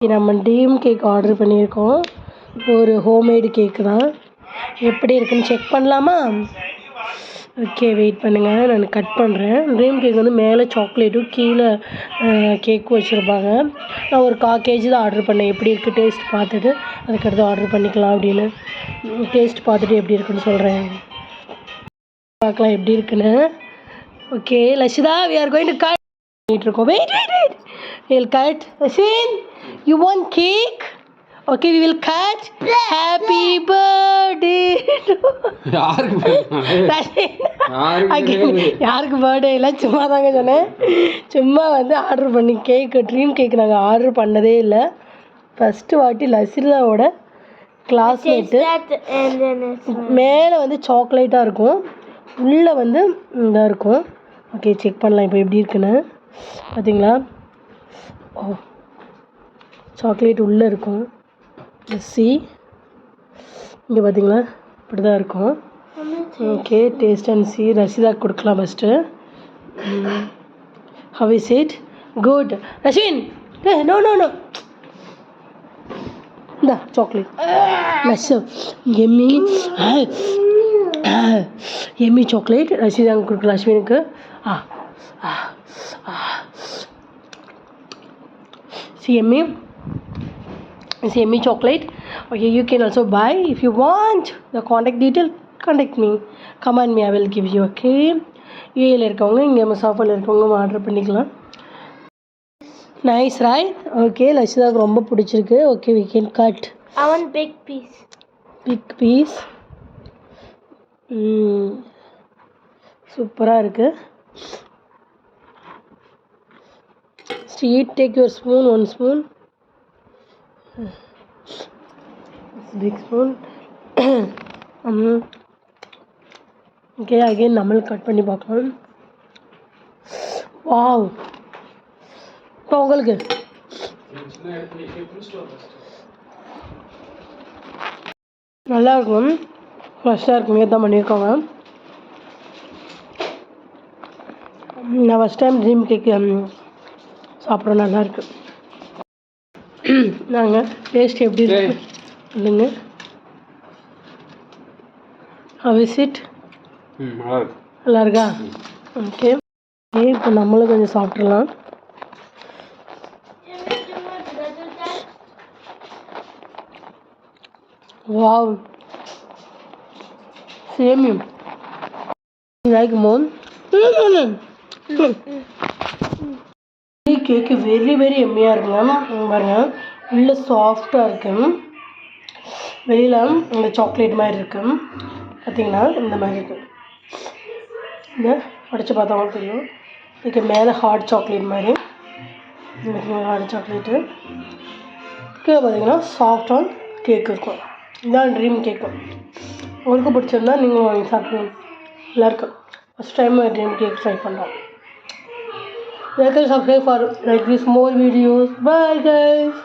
நம்ம dream cake order பண்ணியிருக்கோம். ஒரு ஹோம்மேடு கேக்கு தான். எப்படி இருக்குன்னு செக் பண்ணலாமா? ஓகே, வெயிட் பண்ணுங்கள், நான் கட் பண்ணுறேன். ட்ரீம் கேக் வந்து மேலே சாக்லேட்டும் கீழே கேக்கும் வச்சுருப்பாங்க. நான் ஒரு 1/4 kg தான் ஆர்டர் பண்ணேன். எப்படி இருக்குது டேஸ்ட் பார்த்துட்டு அதுக்கடுத்து ஆர்டர் பண்ணிக்கலாம் அப்படின்னு. டேஸ்ட் பார்த்துட்டு எப்படி இருக்குன்னு சொல்கிறேன். பார்க்கலாம் எப்படி இருக்குன்னு. Okay Lashitha, we are going to cut பண்ணிகிட்ருக்கோம். Wait we'll cut. Ashwin, you want cake? Okay, we will cut. Happy birthday யாருக்கு பர்த்டே இல்லை, சும்மா தாங்க சொன்னேன். சும்மா வந்து ஆர்டர் பண்ணி கேக்கு, ட்ரீம் கேக் நாங்கள் ஆர்டர் பண்ணதே இல்லை. ஃபஸ்ட்டு வாட்டி லசிதாவோட கிளாஸ்மேட்டு. மேலே வந்து சாக்லேட்டாக இருக்கும், உள்ளே வந்து இதாக இருக்கும். ஓகே, செக் பண்ணலாம் இப்போ எப்படி இருக்குன்னு. பார்த்தீங்களா? ஓ, சாக்லேட் உள்ளே இருக்கும். சி இங்கே பார்த்தீங்களா, இப்படி தான் இருக்கும். Okay, taste and see. Rashitha கொடுக்கலாம் first. How is it? Good. Rashwin, no no no, இந்த சாக்லேட் லஸ்ஸு எம்மி எம்மி சாக்லேட் ரஷிதாங்க கொடுக்கலாம். அஸ்வினுக்கு yummy chocolate. Okay, you can also buy if you want. The contact detail, contact me, command me, I will give you. Okay, UAE இருக்கவங்க, இங்கே மசாஃபாவில் இருக்கவங்க order பண்ணிக்கலாம். Nice right? Okay, லஷிதாவுக்கு ரொம்ப பிடிச்சிருக்கு. Okay, we can cut. I want big piece. சூப்பராக இருக்குது. Take your spoon, 1 spoon. Big spoon. Okay, again நம்ம cut பண்ணி பார்க்கலாம். வாவ், இப்போ உங்களுக்கு நல்லா இருக்கும், ஃப்ரெஷ்ஷாக இருக்கும். தான் பண்ணியிருக்கோங்க. நான் ஃபஸ்ட் டைம் ட்ரீம் கேக்கு சாப்பிட்றோம், நல்லாயிருக்கு. நாங்கள் டேஸ்ட் எப்படி இருக்கு இல்லைங்க? Have is it? நல்லா இருக்கா? ஓகே, இப்போ நம்மளும் கொஞ்சம் சாப்பிட்றலாம். வாவ், சேமியம் லைக் மோன். கேக்கு வெரி வெரி எம்மியாக இருக்குங்க. பாருங்கள், உள்ள சாஃப்டாக இருக்குது, வெளியில் இந்த சாக்லேட் மாதிரி இருக்குது. பார்த்திங்கன்னா இந்த மாதிரி இருக்குது. இந்த உடச்சி பார்த்தவங்க தெரியும். இதுக்கு மேலே ஹாட் சாக்லேட் மாதிரி, ஹாட் சாக்லேட்டு கீழே பார்த்திங்கன்னா சாஃப்டான கேக் இருக்கும். இதுதான் ட்ரீம் கேக்கு. உங்களுக்கு பிடிச்சிருந்தா நீங்களும் வாங்கி சாப்பிடுங்க, நல்லாயிருக்கும். First time dream cake try பண்ணுறோம். Like and subscribe for like this more videos. Bye guys.